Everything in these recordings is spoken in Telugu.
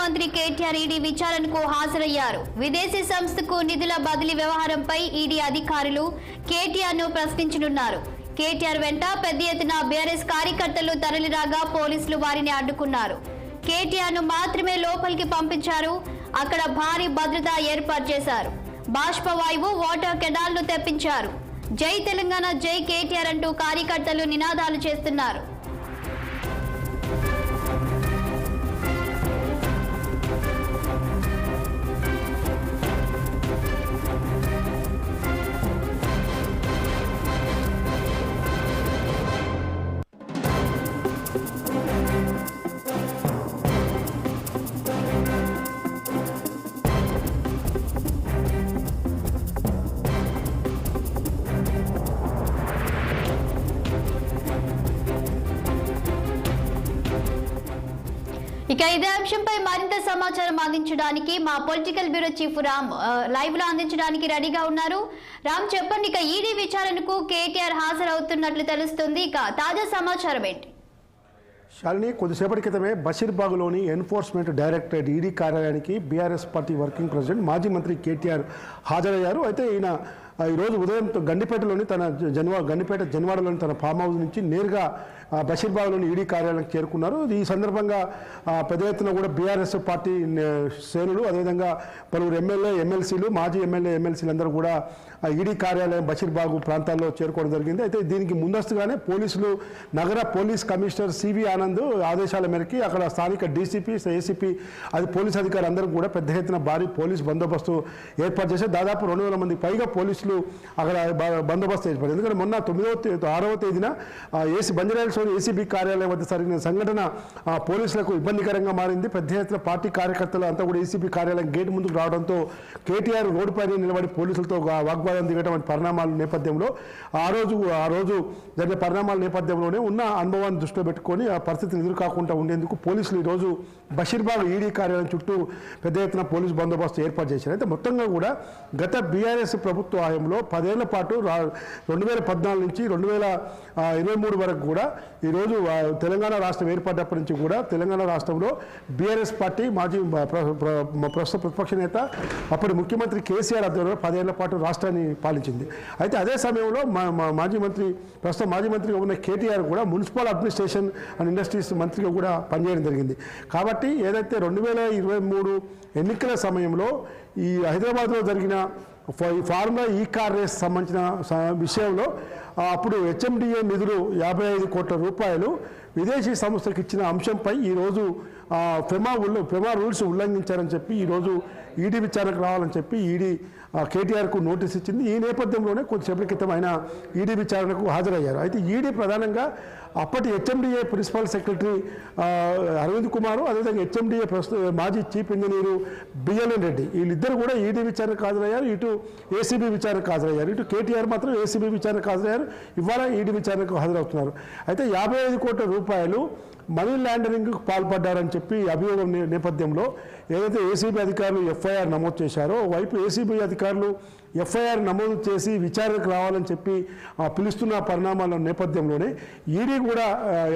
ముఖ్యమంత్రి కేటీఆర్ ఈడీ విచారణకు హాజరయ్యారు. విదేశీ సంస్థకు నిధుల బదిలీ వ్యవహారంపై ఈడీ అధికారులు కేటీఆర్ ను ప్రశ్నించనున్నారు. కేటీఆర్ వెంట పెద్ద ఎత్తున బీఆర్ఎస్ కార్యకర్తలు తరలిరాగా పోలీసులు వారిని అడ్డుకున్నారు. కేటీఆర్ ను మాత్రమే లోపలికి పంపించారు. అక్కడ భారీ భద్రత ఏర్పాటు చేశారు. బాష్పవాయువు వాటర్ కెనాల్ ను తెప్పించారు. జై తెలంగాణ, జై కేటీఆర్ అంటూ కార్యకర్తలు నినాదాలు చేస్తున్నారు. ఇక ఇదే అంశంపై మరింత సమాచారం అందించడానికి మా political bureau chief Ram live లో అందించడానికి రెడీగా ఉన్నారు. రామ్, చెప్పండి, ఇక ఈడీ విచారణకు కేటీఆర్ హాజరవుతున్నట్లు తెలుస్తుంది. ఇక తాజా సమాచారం ఏంటి? శాలిని, కొద్దిసేపటి క్రితమే బషీర్బాగ్లోని ఎన్ఫోర్స్మెంట్ డైరెక్టరేట్ ఈడీ కార్యాలయానికి బీఆర్ఎస్ పార్టీ వర్కింగ్ ప్రెసిడెంట్ మాజీ మంత్రి కేటీఆర్ హాజరయ్యారు. అయితే ఈయన ఈరోజు ఉదయం గండిపేటలోని గండిపేట జన్వాడలోని తన ఫామ్ హౌస్ నుంచి నేరుగా బషీర్బాగ్లోని ఈడీ కార్యాలయానికి చేరుకున్నారు. ఈ సందర్భంగా పెద్ద ఎత్తున కూడా బీఆర్ఎస్ పార్టీ శ్రేణులు, అదేవిధంగా పలువురు ఎమ్మెల్సీలు, మాజీ ఎమ్మెల్సీలు అందరూ కూడా ఈడీ కార్యాలయం బషీర్బాగ్ ప్రాంతాల్లో చేరుకోవడం జరిగింది. అయితే దీనికి ముందస్తుగానే పోలీసులు, నగర పోలీస్ కమిషనర్ సివి ఆనంద్ ఆదేశాల మేరకు అక్కడ స్థానిక డీసీపీ, ఏసీపీ, అది పోలీస్ అధికారులు అందరూ కూడా పెద్ద ఎత్తున భారీ పోలీస్ బందోబస్తు ఏర్పాటు చేశారు. దాదాపు 200 మంది పైగా పోలీసులు అక్కడ బందోబస్తు ఏర్పడింది. ఎందుకంటే మొన్న 6వ తేదీన బంజారాహిల్స్లోని ఏసీబీ కార్యాలయం వద్ద జరిగిన సంఘటన పోలీసులకు ఇబ్బందికరంగా మారింది. పెద్ద ఎత్తున పార్టీ కార్యకర్తలు అంతా కూడా ఏసీబీ కార్యాలయం గేట్ ముందుకు రావడంతో కేటీఆర్ రోడ్డుపైన నిలబడి పోలీసులతో వాగ్వాదం దిగడం వంటి పరిణామాల నేపథ్యంలో ఆ రోజు జరిగిన పరిణామాల నేపథ్యంలోనే ఉన్న అనుభవాన్ని దృష్టిలో పెట్టుకొని ఆ పరిస్థితిని ఎదురుకాకుండా ఉండేందుకు పోలీసులు ఈరోజు బషీర్బాగ్ ఈడీ కార్యాలయం చుట్టూ పెద్ద ఎత్తున పోలీసు బందోబస్తు ఏర్పాటు చేశారు. అయితే మొత్తంగా కూడా గత బీఆర్ఎస్ ప్రభుత్వ హయాంలో 10 ఏళ్ల పాటు 2014 నుంచి 2023 వరకు కూడా ఈరోజు తెలంగాణ రాష్ట్రం ఏర్పడ్డప్పటి నుంచి కూడా తెలంగాణ రాష్ట్రంలో బీఆర్ఎస్ పార్టీ ప్రస్తుత ప్రతిపక్ష నేత అప్పటి ముఖ్యమంత్రి కేసీఆర్ ఆధ్వర్యంలో 10 ఏళ్ల పాటు రాష్ట్రాన్ని పాలించింది. అయితే అదే సమయంలో ప్రస్తుతం మాజీ మంత్రిగా ఉన్న కేటీఆర్ కూడా మున్సిపల్ అడ్మినిస్ట్రేషన్ అండ్ ఇండస్ట్రీస్ మంత్రిగా కూడా పనిచేయడం జరిగింది. కాబట్టి ఏదైతే 2023 ఎన్నికల సమయంలో ఈ హైదరాబాద్లో జరిగిన ఫార్ములా కార్ రేస్ సంబంధించిన విషయంలో అప్పుడు హెచ్ఎండిఏ నిధులు 55 కోట్ల రూపాయలు విదేశీ సంస్థలకు ఇచ్చిన అంశంపై ఈరోజు ఫెమా రూల్స్ ఉల్లంఘించారని చెప్పి ఈరోజు ఈడీ విచారణకు రావాలని చెప్పి ఈడీ కేటీఆర్కు నోటీస్ ఇచ్చింది. ఈ నేపథ్యంలోనే కొద్దిసేపటి క్రితం ఆయన ఈడీ విచారణకు హాజరయ్యారు. అయితే ఈడీ ప్రధానంగా అప్పటి HMDA principal secretary Arvind Kumar, అదేవిధంగా హెచ్ఎండిఏ మాజీ చీఫ్ ఇంజనీరు బిఎల్ఎన్ రెడ్డి, వీళ్ళిద్దరు కూడా ఈడీ విచారణకు హాజరయ్యారు. ఇటు ఏసీబీ విచారణకు హాజరయ్యారు. ఇటు కేటీఆర్ మాత్రం ఏసీబీ విచారణకు హాజరయ్యారు. ఇవాళ ఈడీ విచారణకు హాజరవుతున్నారు. అయితే 55 కోట్ల రూపాయలు మనీ లాండరింగ్కు పాల్పడ్డారని చెప్పి అభియోగం నేపథ్యంలో ఏదైతే ఏసీబీ అధికారులు ఎఫ్ఐఆర్ నమోదు చేశారో, వైపు ఏసీబీ అధికారులు ఎఫ్ఐఆర్ నమోదు చేసి విచారణకు రావాలని చెప్పి పిలుస్తున్న పరిణామాల నేపథ్యంలోనే ఈడీ కూడా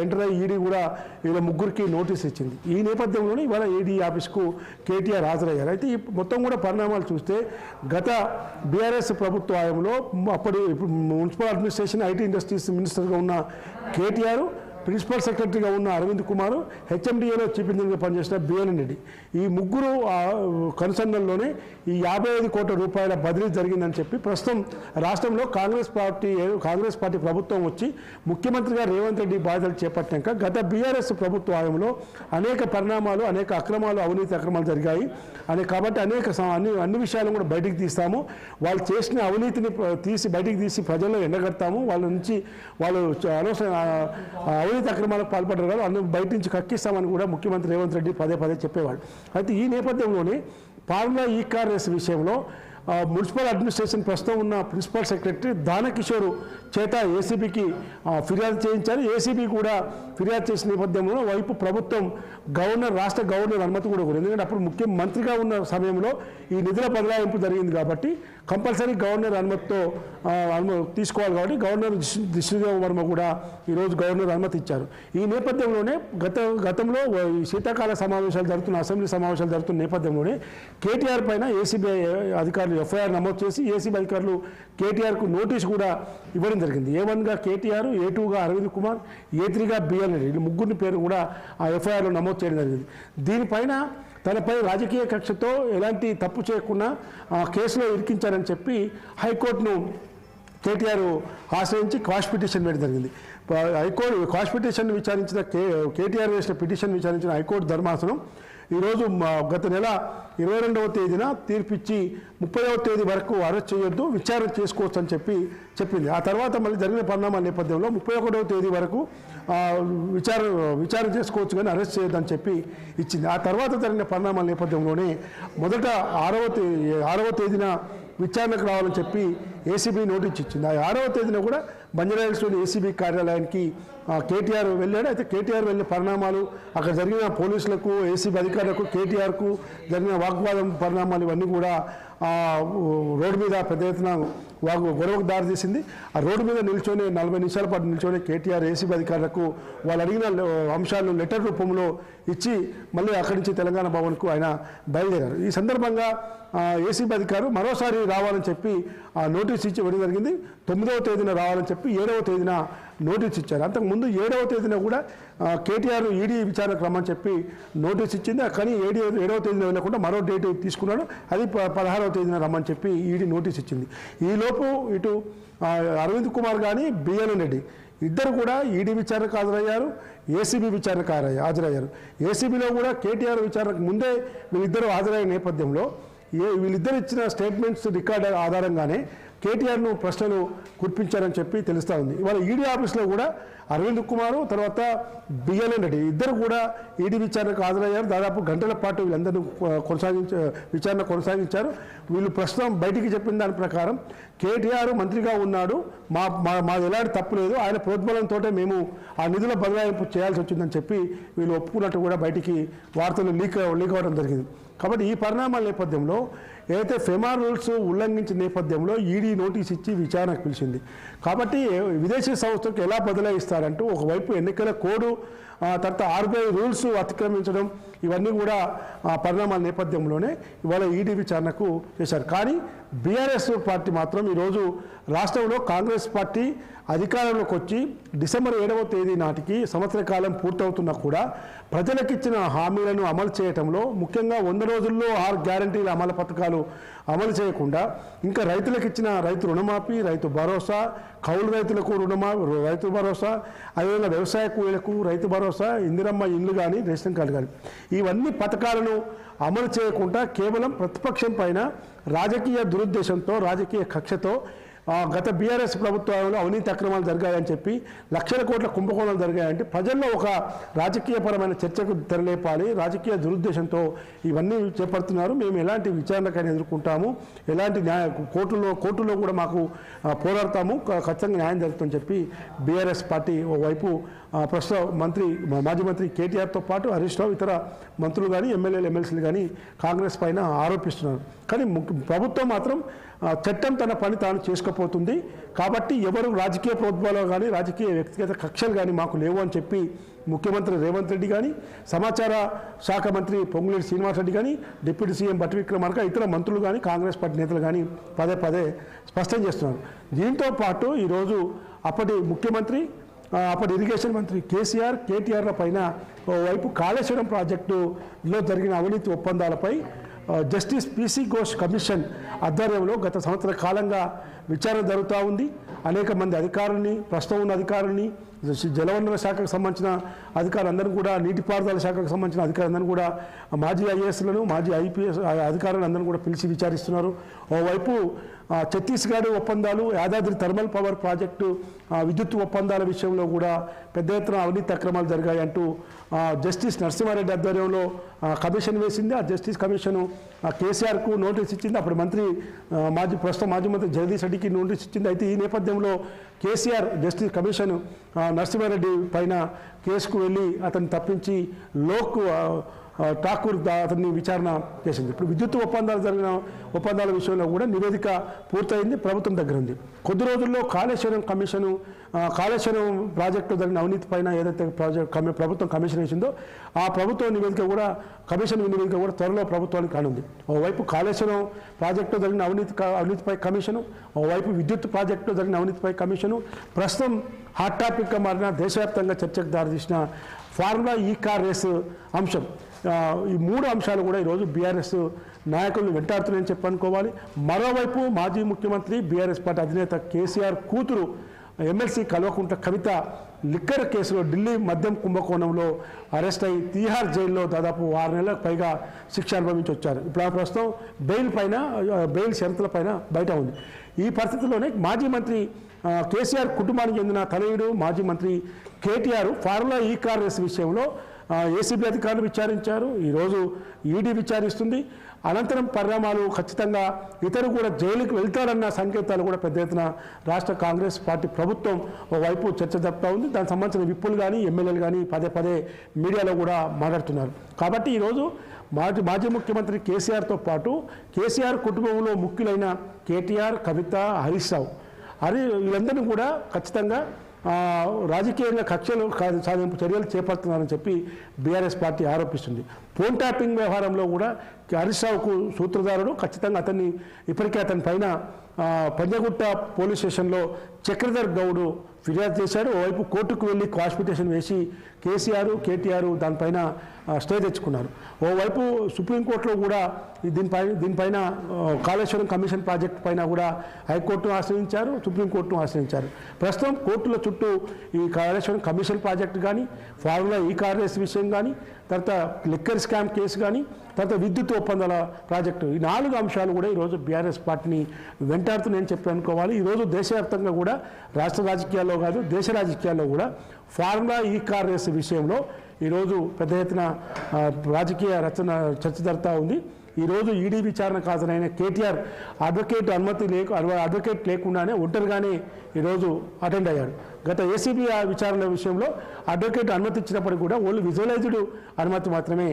ఎంటర్ అయ్యి ఈడీ కూడా వీళ్ళ ముగ్గురికి నోటీస్ ఇచ్చింది. ఈ నేపథ్యంలోనే ఇవాళ ఈడీ ఆఫీస్కు కేటీఆర్ హాజరయ్యారు. అయితే ఈ మొత్తం కూడా పరిణామాలు చూస్తే గత బీఆర్ఎస్ ప్రభుత్వ హయాంలో అప్పటి మున్సిపల్ అడ్మినిస్ట్రేషన్ ఐటీ ఇండస్ట్రీస్ మినిస్టర్గా ఉన్న కేటీఆర్, ప్రిన్సిపల్ సెక్రటరీగా ఉన్న అరవింద్ కుమార్, హెచ్ఎండిఏలో చీఫ్ ఇంజనీర్గా పనిచేసిన బిఎల్ఎన్ రెడ్డి, ఈ ముగ్గురు కన్సర్న్లోనే ఈ 55 కోట్ల రూపాయల బదిలీ జరిగిందని చెప్పి ప్రస్తుతం రాష్ట్రంలో కాంగ్రెస్ పార్టీ ప్రభుత్వం వచ్చి ముఖ్యమంత్రిగా రేవంత్ రెడ్డి బాధ్యతలు చేపట్టాక గత బీఆర్ఎస్ ప్రభుత్వ హయాంలో అనేక పరిణామాలు, అనేక అవినీతి అక్రమాలు జరిగాయి కాబట్టి అన్ని విషయాలను కూడా బయటికి తీస్తాము. వాళ్ళు చేసిన అవినీతిని బయటికి తీసి ప్రజల్లో ఎండగడతాము. వాళ్ళు అనవసర అవినీతి అక్రమాలకు పాల్పడ్డారు కదా, అందులో బయట నుంచి కక్కిస్తామని కూడా ముఖ్యమంత్రి రేవంత్ రెడ్డి పదే చెప్పేవాడు. అయితే ఈ నేపథ్యంలోనే ఫార్ములా కార్ రేస్ విషయంలో మున్సిపల్ అడ్మినిస్ట్రేషన్ ప్రస్తుతం ఉన్న ప్రిన్సిపల్ సెక్రటరీ దానకిషోర్ చేత ఏసీబీకి ఫిర్యాదు చేయించారు. ఏసీబీ కూడా ఫిర్యాదు చేసిన నేపథ్యంలో వైపు ప్రభుత్వం రాష్ట్ర గవర్నర్ అనుమతి కూడా కోరింది. ఎందుకంటే అప్పుడు ముఖ్యమంత్రిగా ఉన్న సమయంలో ఈ నిధుల బదలాయింపు జరిగింది కాబట్టి కంపల్సరీ గవర్నర్ అనుమతితో తీసుకోవాలి కాబట్టి గవర్నర్ జిష్ణుదేవ్ వర్మ కూడా ఈరోజు గవర్నర్ అనుమతి ఇచ్చారు. ఈ నేపథ్యంలోనే గతంలో ఈ శీతాకాల సమావేశాలు జరుగుతున్న అసెంబ్లీ సమావేశాలు జరుగుతున్న నేపథ్యంలోనే కేటీఆర్ పైన ఏసీబీ అధికారులు ఎఫ్ఐఆర్ నమోదు చేసి ఏసీబీ అధికారులు కేటీఆర్కు నోటీసు కూడా ఇవ్వడం జరిగింది. A1గా కేటీఆర్, A2గా అరవింద్ కుమార్, A3గా బిఎల్ రెడ్డి ముగ్గురిని పేరు కూడా ఆ ఎఫ్ఐఆర్లో నమోదు చేయడం జరిగింది. దీనిపైన తనపై రాజకీయ కక్షతో ఎలాంటి తప్పు చేయకుండా కేసులో ఇరికించారని చెప్పి హైకోర్టును కేటీఆర్ ఆశ్రయించి క్వాష్ పిటిషన్ వేయడం జరిగింది. హైకోర్టు క్వాష్ పిటిషన్ విచారించిన కేటీఆర్ వేసిన పిటిషన్ విచారించిన హైకోర్టు ధర్మాసనం ఈరోజు గత నెల 22వ తేదీన తీర్పిచ్చి 30వ తేదీ వరకు అరెస్ట్ చేయొద్దు, విచారణ చేసుకోవచ్చు అని చెప్పింది. ఆ తర్వాత మళ్ళీ జరిగిన పరిణామాల నేపథ్యంలో 31వ తేదీ వరకు విచారణ చేసుకోవచ్చు కానీ అరెస్ట్ చేయొద్దని చెప్పి ఇచ్చింది. ఆ తర్వాత జరిగిన పరిణామాల నేపథ్యంలోనే మొదట 6వ తేదీన విచారణకు రావాలని చెప్పి ఏసీబీ నోటీస్ ఇచ్చింది. ఆ 6వ తేదీన కూడా బంజారాహిల్స్లోని ఏసీబీ కార్యాలయానికి కేటీఆర్ వెళ్ళాడు. అయితే కేటీఆర్ వెళ్ళిన పరిణామాలు అక్కడ జరిగిన పోలీసులకు, ఏసీబీ అధికారులకు, కేటీఆర్కు జరిగిన వాగ్వాదం పరిణామాలు ఇవన్నీ కూడా రోడ్డు మీద పెద్ద ఎత్తున గొడవకు దారితీసింది. ఆ రోడ్డు మీద నిల్చొని 40 నిమిషాల పాటు నిల్చొని కేటీఆర్ ఏసీబీ అధికారులకు వాళ్ళు అడిగిన అంశాలను లెటర్ రూపంలో ఇచ్చి మళ్ళీ అక్కడి నుంచి తెలంగాణ భవన్కు ఆయన బయలుదేరారు. ఈ సందర్భంగా ఏసీబీ అధికారులు మరోసారి రావాలని చెప్పి నోటీస్ ఇచ్చి ఇవ్వడం జరిగింది. 9వ తేదీన రావాలని చెప్పి 7వ తేదీన నోటీస్ ఇచ్చారు. అంతకుముందు 7వ తేదీన కూడా కేటీఆర్ ఈడీ విచారణకు రమ్మని చెప్పి నోటీస్ ఇచ్చింది. కానీ 7వ తేదీన వెళ్ళకుండా మరో డేట్ తీసుకున్నాడు. అది 16వ తేదీన రమ్మని చెప్పి ఈడీ నోటీస్ ఇచ్చింది. ఈలోపు ఇటు అరవింద్ కుమార్ కానీ బిఎల్ రెడ్డి ఇద్దరు కూడా ఈడీ విచారణకు హాజరయ్యారు, ఏసీబీ విచారణకు హాజరయ్యారు. ఏసీబీలో కూడా కేటీఆర్ విచారణకు ముందే వీళ్ళిద్దరూ హాజరయ్యే నేపథ్యంలో వీళ్ళిద్దరు ఇచ్చిన స్టేట్మెంట్స్ రికార్డ్ ఆధారంగానే కేటీఆర్ను ప్రశ్నలు కురిపించారని చెప్పి తెలుస్తూ ఉంది. ఇవాళ ఈడీ ఆఫీస్లో కూడా అరవింద్ కుమార్ తర్వాత బిఎల్ రెడ్డి ఇద్దరు కూడా ఈడీ విచారణకు హాజరయ్యారు. దాదాపు గంటల పాటు వీళ్ళందరూ విచారణ కొనసాగించారు. వీళ్ళు ప్రస్తుతం బయటికి చెప్పిన దాని ప్రకారం కేటీఆర్ మంత్రిగా ఉన్నాడు, మాది ఎలాంటి తప్పు లేదు, ఆయన ప్రోద్బలంతో మేము ఆ నిధుల బదలాయింపు చేయాల్సి వచ్చిందని చెప్పి వీళ్ళు ఒప్పుకున్నట్టు కూడా బయటికి వార్తలు లీక్ అవ్వడం జరిగింది. కాబట్టి ఈ పరిణామాల నేపథ్యంలో ఏదైతే ఫెమా రూల్స్ ఉల్లంఘించిన నేపథ్యంలో ఈడీ నోటీస్ ఇచ్చి విచారణకు పిలిచింది. కాబట్టి విదేశీ సంస్థకు ఎలా బదలాయిస్తారంటూ ఒకవైపు ఎన్నికల కోడ్, తర్వాత RBI రూల్స్ అతిక్రమించడం ఇవన్నీ కూడా పరిణామాల నేపథ్యంలోనే ఇవాళ ఈడీ విచారణకు చేశారు. కానీ బీఆర్ఎస్ పార్టీ మాత్రం ఈరోజు రాష్ట్రంలో కాంగ్రెస్ పార్టీ అధికారంలోకి వచ్చి డిసెంబర్ 7వ తేదీ నాటికి సంవత్సర కాలం పూర్తవుతున్నా కూడా ప్రజలకు ఇచ్చిన హామీలను అమలు చేయడంలో ముఖ్యంగా 100 రోజుల్లో 6 గ్యారంటీల అమలు పథకాలు అమలు చేయకుండా ఇంకా రైతులకు ఇచ్చిన రైతు రుణమాఫీ, రైతు భరోసా, కౌలు రైతులకు రైతు భరోసా, అదేవిధంగా వ్యవసాయ కూలీలకు రైతు భరోసా, ఇందిరమ్మ ఇండ్లు కానీ రేషన్ కార్డు కానీ ఇవన్నీ పథకాలను అమలు చేయకుండా కేవలం ప్రతిపక్షం పైన రాజకీయ దురుద్దేశంతో, రాజకీయ కక్షతో గత బీఆర్ఎస్ ప్రభుత్వంలో అవినీతి అక్రమాలు జరిగాయని చెప్పి లక్షల కోట్ల కుంభకోణాలు జరిగాయంటే ప్రజల్లో ఒక రాజకీయపరమైన చర్చకు తెరలేపాలి, రాజకీయ దురుద్దేశంతో ఇవన్నీ చేపడుతున్నారు. మేము ఎలాంటి విచారణకైనా ఎదుర్కొంటాము, ఎలాంటి కోర్టులో కూడా మాకు పోరాడతాము, ఖచ్చితంగా న్యాయం జరుగుతుందని చెప్పి బీఆర్ఎస్ పార్టీ ఓవైపు ప్రస్తుత మాజీ మంత్రి కేటీఆర్తో పాటు హరీష్ రావు, ఇతర మంత్రులు కానీ ఎమ్మెల్యేలు కానీ కాంగ్రెస్ పైన ఆరోపిస్తున్నారు. కానీ ప్రభుత్వం మాత్రం చట్టం తన పని తాను చేసుకోపోతుంది కాబట్టి ఎవరు రాజకీయ ప్రోద్బలం కానీ రాజకీయ వ్యక్తిగత కక్షలు కానీ మాకు లేవు అని చెప్పి ముఖ్యమంత్రి రేవంత్ రెడ్డి కానీ, సమాచార శాఖ మంత్రి పొంగులేటి శ్రీనివాసరెడ్డి కానీ, డిప్యూటీ సీఎం భట్టి విక్రమార్క, ఇతర మంత్రులు కానీ కాంగ్రెస్ పార్టీ నేతలు కానీ పదే స్పష్టం చేస్తున్నారు. దీంతో పాటు ఈరోజు అప్పటి ముఖ్యమంత్రి, అప్పటి ఇరిగేషన్ మంత్రి కేటీఆర్ల పైన ఓవైపు కాళేశ్వరం ప్రాజెక్టులో జరిగిన అవినీతి ఒప్పందాలపై జస్టిస్ PC ఘోష్ కమిషన్ ఆధ్వర్యంలో గత సంవత్సర కాలంగా విచారణ జరుగుతూ ఉంది. అనేక మంది అధికారుల్ని, ప్రస్తుతం ఉన్న అధికారుల్ని, జలవనరుల శాఖకు సంబంధించిన అధికారులందరూ కూడా, నీటిపారుదల శాఖకు సంబంధించిన అధికారులందరూ కూడా, మాజీ ఐఏఎస్లను, మాజీ ఐపీఎస్ అధికారులందరూ కూడా పిలిచి విచారిస్తున్నారు. ఓవైపు ఛత్తీస్గఢ్ ఒప్పందాలు, యాదాద్రి థర్మల్ పవర్ ప్రాజెక్టు విద్యుత్ ఒప్పందాల విషయంలో కూడా పెద్ద ఎత్తున అవినీతి అక్రమాలు జరిగాయి అంటూ జస్టిస్ నరసింహారెడ్డి ఆధ్వర్యంలో కమిషన్ వేసింది. ఆ జస్టిస్ కమిషన్ కేసీఆర్కు నోటీస్ ఇచ్చింది. అప్పుడు ప్రస్తుతం మాజీ మంత్రి జగదీష్ రెడ్డికి నోటీస్ ఇచ్చింది. అయితే ఈ నేపథ్యంలో కేసీఆర్ జస్టిస్ కమిషన్ నరసింహారెడ్డి పైన కేసుకు వెళ్ళి అతన్ని తప్పించి ఠాకూర్ అతన్ని విచారణ చేసింది. ఇప్పుడు విద్యుత్ ఒప్పందాల విషయంలో కూడా నివేదిక పూర్తయింది, ప్రభుత్వం దగ్గర ఉంది. కొద్ది రోజుల్లో కాళేశ్వరం ప్రాజెక్టు జరిగిన అవినీతి పైన ఏదైతే ప్రభుత్వం కమిషన్ వేసిందో ఆ కమిషన్ నివేదిక కూడా త్వరలో ప్రభుత్వానికి కానుంది. ఓవైపు కాళేశ్వరం ప్రాజెక్టు జరిగిన అవినీతిపై కమిషను, ఓవైపు విద్యుత్ ప్రాజెక్టు జరిగిన అవినీతిపై కమిషను, ప్రస్తుతం హాట్ టాపిక్గా మారిన దేశవ్యాప్తంగా చర్చకు దారితీసిన ఫార్ములా ఈ కార్ రేసు అంశం. ఈ మూడు అంశాలు కూడా ఈరోజు బీఆర్ఎస్ నాయకులను వెంటాడుతున్నాయని చెప్పనుకోవాలి. మరోవైపు మాజీ ముఖ్యమంత్రి బీఆర్ఎస్ పార్టీ అధినేత కేసీఆర్ కూతురు ఎమ్మెల్సీ కల్వకుంట్ల కవిత లిక్కర్ కేసులో ఢిల్లీ మద్యం కుంభకోణంలో అరెస్ట్ అయి తీహార్ జైల్లో దాదాపు 6 నెలలకు పైగా శిక్ష అనుభవించి వచ్చారు. ఇప్పుడు ఆ ప్రస్తుతం బెయిల్ షరతుల పైన బయట ఉంది. ఈ పరిస్థితుల్లోనే మాజీ మంత్రి కేసీఆర్ కుటుంబానికి చెందిన తనయుడు మాజీ మంత్రి కేటీఆర్ ఫార్ములా ఈ కార్ రేసు విషయంలో ఏసీబీ అధికారులు విచారించారు. ఈరోజు ఈడీ విచారిస్తుంది. అనంతరం పరిణామాలు ఖచ్చితంగా ఇతరు కూడా జైలుకు వెళ్తారన్న సంకేతాలు కూడా పెద్ద ఎత్తున రాష్ట్ర కాంగ్రెస్ పార్టీ ప్రభుత్వం ఓవైపు చర్చ జరుపుతూ ఉంది. దానికి సంబంధించిన విప్పులు కానీ ఎమ్మెల్యేలు కానీ పదే మీడియాలో కూడా మాట్లాడుతున్నారు. కాబట్టి ఈరోజు మాజీ ముఖ్యమంత్రి కేసీఆర్తో పాటు కేసీఆర్ కుటుంబంలో ముఖ్యులైన కేటీఆర్, కవిత, హరీష్ రావు వీళ్ళందరినీ కూడా ఖచ్చితంగా రాజకీయంగా కక్షలు సాధింపు చర్యలు చేపడుతున్నారని చెప్పి బీఆర్ఎస్ పార్టీ ఆరోపిస్తుంది. ఫోన్ ట్యాపింగ్ వ్యవహారంలో కూడా హరీష్ రావుకు సూత్రధారుడు, ఖచ్చితంగా ఇప్పటికే అతని పైన పంజగుట్ట పోలీస్ స్టేషన్లో చక్రధర్ గౌడ్ ఫిర్యాదు చేశాడు. ఓవైపు కోర్టుకు వెళ్ళి క్వాష్ పిటిషన్ వేసి కేటీఆర్ దానిపైన స్టే తెచ్చుకున్నారు. ఓవైపు సుప్రీంకోర్టులో కూడా దీనిపైన కాళేశ్వరం కమిషన్ ప్రాజెక్టు పైన కూడా హైకోర్టును ఆశ్రయించారు, సుప్రీంకోర్టును ఆశ్రయించారు. ప్రస్తుతం కోర్టుల చుట్టూ ఈ కాళేశ్వరం కమిషన్ ప్రాజెక్టు కానీ, ఫార్ములా ఈ కార్ రేస్ విషయం కానీ, తర్వాత లిక్కర్ స్కామ్ కేసు కానీ, తర్వాత విద్యుత్ ఒప్పందాల ప్రాజెక్టు, ఈ 4 అంశాలు కూడా ఈరోజు బీఆర్ఎస్ పార్టీని వెంటాడుతున్నాయని చెప్పి అనుకోవాలి. ఈరోజు దేశవ్యాప్తంగా కూడా రాష్ట్ర రాజకీయాల్లో కాదు దేశ రాజకీయాల్లో కూడా ఫార్ములా ఈ కార్ రేసు విషయంలో ఈరోజు పెద్ద ఎత్తున రాజకీయ చర్చ జరుగుతూ ఉంది. ఈరోజు ఈడీ విచారణకు హాజరైన కేటీఆర్ అడ్వకేట్ లేకుండానే ఒంటరిగానే ఈరోజు అటెండ్ అయ్యాడు. గత ఏసీబీ విచారణ విషయంలో అడ్వకేట్ అనుమతి ఇచ్చినప్పటికీ కూడా ఓన్లీ విజువలైజ్డ్ అనుమతి మాత్రమే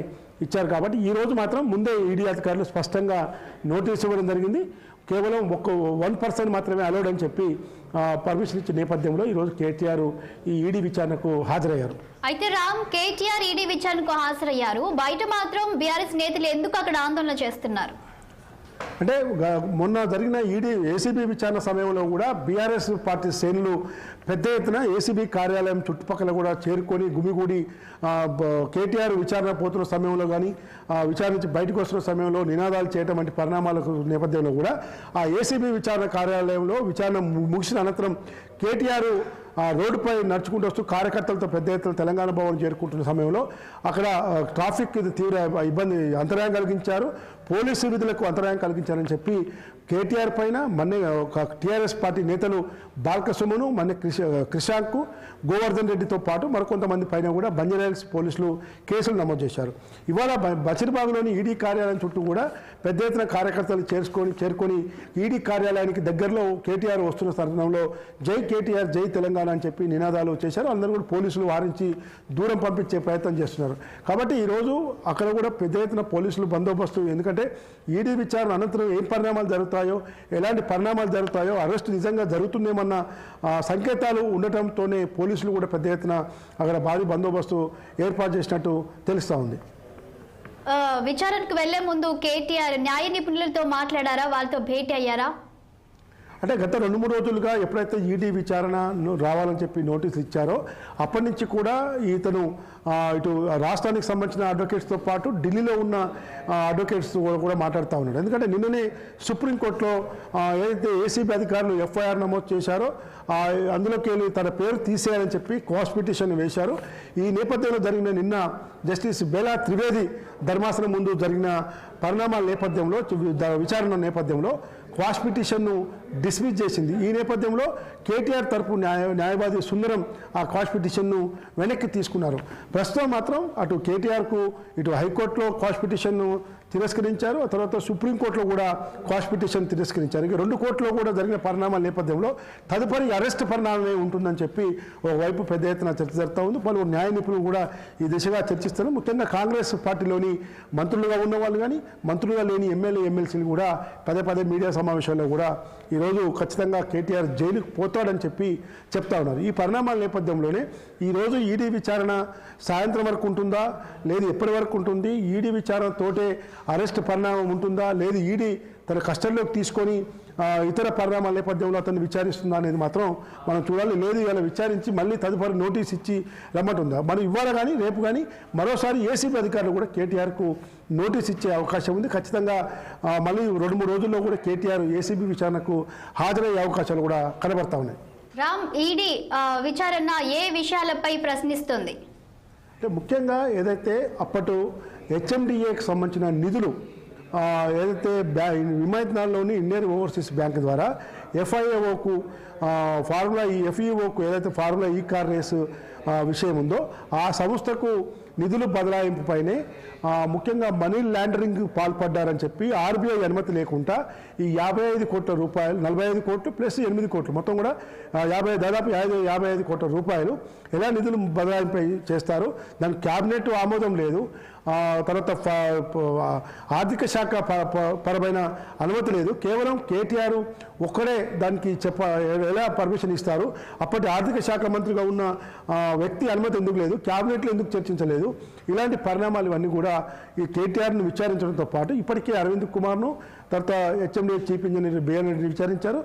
ఇచ్చారు. కాబట్టి ఈరోజు మాత్రం ముందే ఈడీ అధికారులు స్పష్టంగా నోటీస్ ఇవ్వడం జరిగింది. కేవలం 1% మాత్రమే అలౌడ్ అని చెప్పి పర్మిషన్ ఇచ్చిన నేపథ్యంలో ఈరోజు కేటీఆర్ ఈ ఈడీ విచారణకు హాజరయ్యారు. అయితే కేటీఆర్ ఈడీ విచారణకు హాజరయ్యారు, బయట మాత్రం బీఆర్ఎస్ నేతలు ఎందుకు అక్కడ ఆందోళన చేస్తున్నారు? అంటే మొన్న జరిగిన ఏసీబీ విచారణ సమయంలో కూడా బీఆర్ఎస్ పార్టీ శ్రేణులు పెద్ద ఎత్తున ఏసీబీ కార్యాలయం చుట్టుపక్కల కూడా చేరుకొని గుమిగూడి కేటీఆర్ విచారణ పోతున్న సమయంలో కానీ విచారణ నుంచి బయటకు వస్తున్న సమయంలో నినాదాలు చేయడం వంటి పరిణామాలకు నేపథ్యంలో కూడా ఆ ఏసీబీ విచారణ కార్యాలయంలో విచారణ ముగిసిన అనంతరం కేటీఆర్ రోడ్డుపై నడుచుకుంటూ వస్తూ కార్యకర్తలతో పెద్ద ఎత్తున తెలంగాణ భవన్ చేరుకుంటున్న సమయంలో అక్కడ ట్రాఫిక్ తీవ్ర అంతరాయం కలిగించారు, పోలీసు విధులకు అంతరాయం కలిగించారని చెప్పి కేటీఆర్ పైన టీఆర్ఎస్ పార్టీ నేతలు బాల్కసుమను క్రిషాంక్, గోవర్ధన్ రెడ్డితో పాటు మరికొంతమంది పైన కూడా బంజారాహిల్స్ పోలీసులు కేసులు నమోదు చేశారు. ఇవాళ బషీర్బాగ్లోని ఈడీ కార్యాలయం చుట్టూ కూడా పెద్ద ఎత్తున కార్యకర్తలు చేరుకొని ఈడీ కార్యాలయానికి దగ్గరలో కేటీఆర్ వస్తున్న తరుణంలో జై కేటీఆర్, జై తెలంగాణ అని చెప్పి నినాదాలు చేశారు. అందరూ కూడా పోలీసులు వారించి దూరం పంపించే ప్రయత్నం చేస్తున్నారు. కాబట్టి ఈరోజు అక్కడ కూడా పెద్ద ఎత్తున పోలీసులు బందోబస్తు, ఎందుకంటే ఈడీ విచారణ అనంతరం ఏం పరిణామాలు జరుగుతాయో, ఎలాంటి పరిణామాలు జరుగుతాయో, అరెస్టు నిజంగా జరుగుతుందేమన్న సంకేతాలు ఉండటంతోనే పోలీసులు కూడా పెద్ద ఎత్తున అక్కడ భారీ బందోబస్తు ఏర్పాటు చేసినట్టు తెలుస్తూ ఉంది. విచారణకు వెళ్లే ముందు కేటీఆర్ న్యాయ నిపుణులతో మాట్లాడారా, వాళ్ళతో భేటీ అయ్యారా? అంటే గత 2-3 రోజులుగా ఎప్పుడైతే ఈడీ విచారణ రావాలని చెప్పి నోటీసులు ఇచ్చారో అప్పటి నుంచి కూడా ఇతను ఇటు రాష్ట్రానికి సంబంధించిన అడ్వకేట్స్తో పాటు ఢిల్లీలో ఉన్న అడ్వకేట్స్ కూడా మాట్లాడుతూ ఉన్నాడు. ఎందుకంటే నిన్ననే సుప్రీంకోర్టులో ఏదైతే ఏసీబీ అధికారులు ఎఫ్ఐఆర్ నమోదు చేశారో అందులోకి వెళ్ళి తన పేరు తీసేయాలని చెప్పి క్వాష్ పిటిషన్ వేశారు. ఈ నేపథ్యంలో జరిగిన నిన్న జస్టిస్ బేలా త్రివేది ధర్మాసనం ముందు జరిగిన పరిణామాల నేపథ్యంలో విచారణ నేపథ్యంలో క్వాష్ పిటిషన్ను డిస్మిస్ చేసింది. ఈ నేపథ్యంలో కేటీఆర్ తరపు న్యాయవాది సుందరం ఆ క్వాష్ పిటిషన్ను వెనక్కి తీసుకున్నారు. ప్రస్తుతం మాత్రం అటు కేటీఆర్కు ఇటు హైకోర్టులో క్వాష్ పిటిషన్ను తిరస్కరించారు, ఆ తర్వాత సుప్రీంకోర్టులో కూడా క్వాష్ పిటిషన్ తిరస్కరించారు. ఇక 2 కోర్టులో కూడా జరిగిన పరిణామాల నేపథ్యంలో తదుపరి అరెస్ట్ పరిణామమే ఉంటుందని చెప్పి ఓవైపు పెద్ద ఎత్తున చర్చ జరుగుతూ ఉంది. పలువురు న్యాయ నిపుణులు కూడా ఈ దిశగా చర్చిస్తారు. ముఖ్యంగా కాంగ్రెస్ పార్టీలోని మంత్రులుగా ఉన్న వాళ్ళు కానీ మంత్రులుగా లేని ఎమ్మెల్సీలు కూడా పదే మీడియా సమావేశాల్లో కూడా ఈరోజు ఖచ్చితంగా కేటీఆర్ జైలుకు పోతాడని చెప్పి చెప్తా ఉన్నారు. ఈ పరిణామాల నేపథ్యంలోనే ఈరోజు ఈడీ విచారణ సాయంత్రం వరకు ఉంటుందా, లేదు ఎప్పటి వరకు ఉంటుంది, ఈడీ విచారణతోటే అరెస్ట్ పరిణామం ఉంటుందా, లేదు ఈడీ తన కస్టడీలోకి తీసుకొని ఇతర పరిణామాల నేపథ్యంలో అతన్ని విచారిస్తుందా అనేది మాత్రం మనం చూడాలి. లేదు ఇలా విచారించి మళ్ళీ తదుపరి నోటీస్ ఇచ్చి రమ్మంటుందా. మనం ఇవాళ కానీ రేపు కానీ మరోసారి ఏసీబీ అధికారులు కూడా కేటీఆర్కు నోటీస్ ఇచ్చే అవకాశం ఉంది. ఖచ్చితంగా మళ్ళీ 2-3 రోజుల్లో కూడా కేటీఆర్ ఏసీబీ విచారణకు హాజరయ్యే అవకాశాలు కూడా కనబడతా ఉన్నాయి. రామ్, ఈడీ విచారణ ఏ విషయాలపై ప్రశ్నిస్తుంది? అంటే ముఖ్యంగా ఏదైతే అప్పటి హెచ్ఎండిఏకి సంబంధించిన నిధులు ఏదైతే విమానయానంలోని ఇండియన్ ఓవర్సీస్ బ్యాంక్ ద్వారా ఎఫ్ఐఓకు ఎఫ్ఈఓకు ఏదైతే ఫార్ములా ఈ కార్ రేసు విషయం ఉందో ఆ సంస్థకు నిధులు బదలాయింపుపైనే ముఖ్యంగా మనీ లాండరింగ్ పాల్పడ్డారని చెప్పి ఆర్బీఐ అనుమతి లేకుండా ఈ 55 కోట్ల రూపాయలు, 45 కోట్లు ప్లస్ 8 కోట్లు మొత్తం కూడా దాదాపు 55 కోట్ల రూపాయలు ఎలా నిధులు బదలాయింపు చేస్తారు, దానికి క్యాబినెట్ ఆమోదం లేదు, తర్వాత ఆర్థిక శాఖ పరమైన అనుమతి లేదు, కేవలం కేటీఆర్ ఒక్కడే దానికి ఎలా పర్మిషన్ ఇస్తారు, అప్పటి ఆర్థిక శాఖ మంత్రిగా ఉన్న వ్యక్తి అనుమతి ఎందుకు లేదు, క్యాబినెట్లో ఎందుకు చర్చించలేదు, ఇలాంటి పరిణామాలు ఇవన్నీ కూడా ఈ కేటీఆర్ను విచారించడంతో పాటు ఇప్పటికే అరవింద్ కుమార్ను తర్వాత హెచ్ఎండిఏ చీఫ్ ఇంజనీర్ బిఆర్ రెడ్డిని విచారించారు.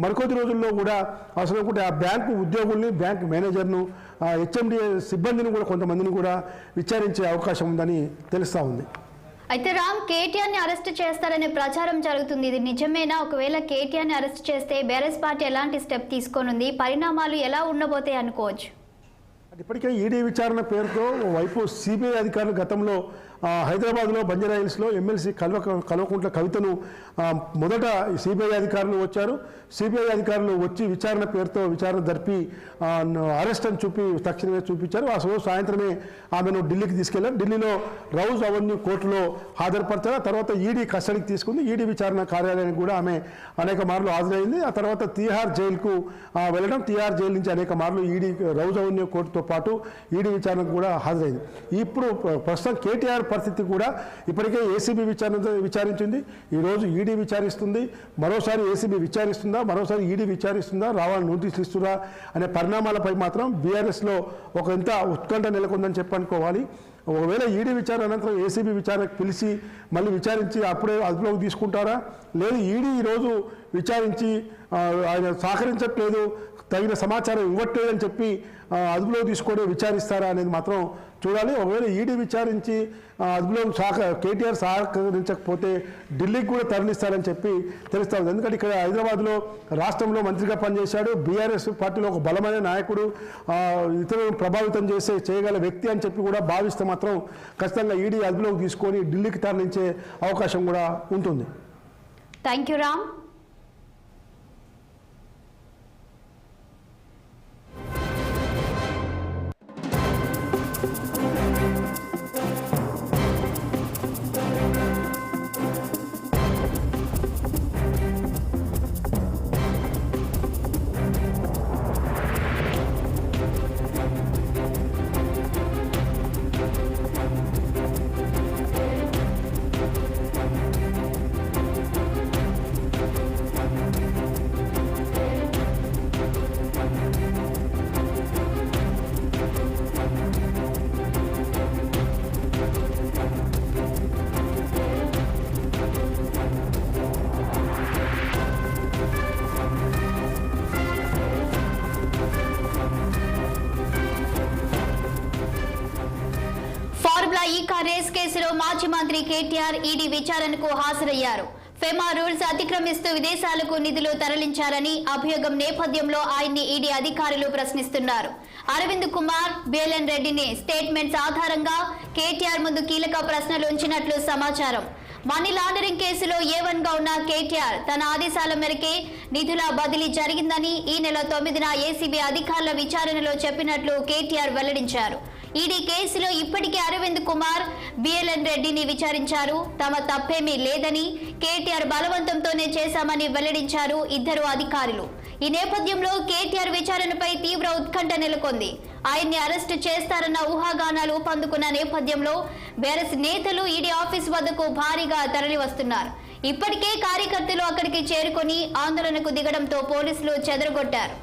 మరికొద్ది రోజుల్లో కూడా అవసరం అనుకుంటే ఆ బ్యాంకు ఉద్యోగుల్ని, బ్యాంక్ మేనేజర్ను, హెచ్ఎండిఏ సిబ్బందిని కూడా కొంతమందిని కూడా విచారించే అవకాశం ఉందని తెలుస్తూ ఉంది. అయితే రామ్, కేటీఆర్ని అరెస్ట్ చేస్తారనే ప్రచారం జరుగుతుంది, ఇది నిజమేనా? ఒకవేళ కేటీఆర్ని అరెస్ట్ చేస్తే బీఆర్ఎస్ పార్టీ ఎలాంటి స్టెప్ తీసుకొనుంది, పరిణామాలు ఎలా ఉండబోతాయి అనుకోవచ్చు? ఇప్పటికే ఈడీ విచారణ పేరుతో వైపు సిబిఐ అధికారులు గతంలో హైదరాబాద్లో బంజారా హిల్స్లో ఎమ్మెల్సీ కల్వకుంట్ల కవితను మొదట సిబిఐ అధికారులు వచ్చారు. సిబిఐ అధికారులు వచ్చి విచారణ పేరుతో విచారణ జరిపి అరెస్ట్ అని తక్షణమే చూపించారు. ఆ రోజు సాయంత్రమే ఆమెను ఢిల్లీకి తీసుకెళ్లారు. ఢిల్లీలో రౌజ్ అవెన్యూ కోర్టులో హాజరుపరిచారు. ఆ తర్వాత ఈడీ కస్టడీకి తీసుకుంది. ఈడీ విచారణ కార్యాలయానికి కూడా ఆమె అనేక మార్లు హాజరైంది. ఆ తర్వాత తిహార్ జైలుకు వెళ్ళడం, తిహార్ జైలు నుంచి అనేక మార్లు ఈడీ రౌజ్ అవెన్యూ కోర్టుతో పాటు ఈడీ విచారణకు కూడా హాజరైంది. ఇప్పుడు ప్రస్తుతం కేటీఆర్ పరిస్థితి కూడా ఇప్పటికే ఏసీబీ విచారించింది, ఈరోజు ఈడీ విచారిస్తుంది, మరోసారి ఏసీబీ విచారిస్తుందా, మరోసారి ఈడీ విచారిస్తుందా, రావాలని నోటీసులు ఇస్తుందా అనే పరిణామాలపై మాత్రం బీఆర్ఎస్లో ఒక ఎంత ఉత్కంఠ నెలకొందని చెప్పనుకోవాలి. ఒకవేళ ఈడీ విచారణ అనంతరం ఏసీబీ విచారణకు పిలిచి మళ్ళీ విచారించి అప్పుడే అదుపులోకి తీసుకుంటారా, లేదు ఈడీ ఈరోజు విచారించి ఆయన సహకరించట్లేదు, తగిన సమాచారం ఇవ్వట్లేదని చెప్పి అదుపులో తీసుకొని విచారిస్తారా అనేది మాత్రం చూడాలి. ఒకవేళ ఈడీ విచారించి అదుపులో కేటీఆర్ సహకరించకపోతే ఢిల్లీకి కూడా తరలిస్తారని చెప్పి తెలుస్తుంది. ఎందుకంటే ఇక్కడ హైదరాబాద్లో రాష్ట్రంలో మంత్రిగా పనిచేశాడు, బీఆర్ఎస్ పార్టీలో ఒక బలమైన నాయకుడు, ఇతరులను ప్రభావితం చేయగల వ్యక్తి అని చెప్పి కూడా భావిస్తే మాత్రం ఖచ్చితంగా ఈడీ అదుపులోకి తీసుకొని ఢిల్లీకి తరలించే అవకాశం కూడా ఉంటుంది. Thank you Ram. మాజీ మంత్రి కేటీఆర్ ఈడీ విచారణకు హాజరయ్యారు. ఫెమా రూల్స్ అతిక్రమిస్తూ విదేశాలకు నిధులు తరలించారని అభియోగం నేపథ్యంలో ఆయన్ని ఈడీ అధికారులు ప్రశ్నిస్తున్నారు. అరవింద్ కుమార్, బిఎల్ఎన్ రెడ్డిని స్టేట్మెంట్స్ ఆధారంగా కేటీఆర్ ముందు కీలక ప్రశ్నలు ఉంచినట్లు సమాచారం. మనీ లాండరింగ్ కేసులో A1 గా ఉన్న కేటీఆర్ తన ఆదేశాల మేరకే నిధుల బదిలీ జరిగిందని ఈ నెల 9న ఏసీబీ అధికారుల విచారణలో చెప్పినట్లు కేటీఆర్ వెల్లడించారు. ఈడీ కేసులో ఇప్పటికే అరవింద్ కుమార్, బిఎల్ఎన్ రెడ్డిని విచారించారు. తమ తప్పేమీ లేదని, కేటీఆర్ బలవంతంతోనే చేశామని వెల్లడించారు ఇద్దరు అధికారులు. ఈ నేపథ్యంలో కేటీఆర్ విచారణపై తీవ్ర ఉత్కంఠ నెలకొంది. ఆయన్ని అరెస్టు చేస్తారన్న ఊహాగానాలు ఊపందుకున్న నేపథ్యంలో బీఆర్ఎస్ నేతలు ఈడీ ఆఫీస్ వద్దకు భారీగా తరలివస్తున్నారు. ఇప్పటికే కార్యకర్తలు అక్కడికి చేరుకొని ఆందోళనకు దిగడంతో పోలీసులు చెదరగొట్టారు.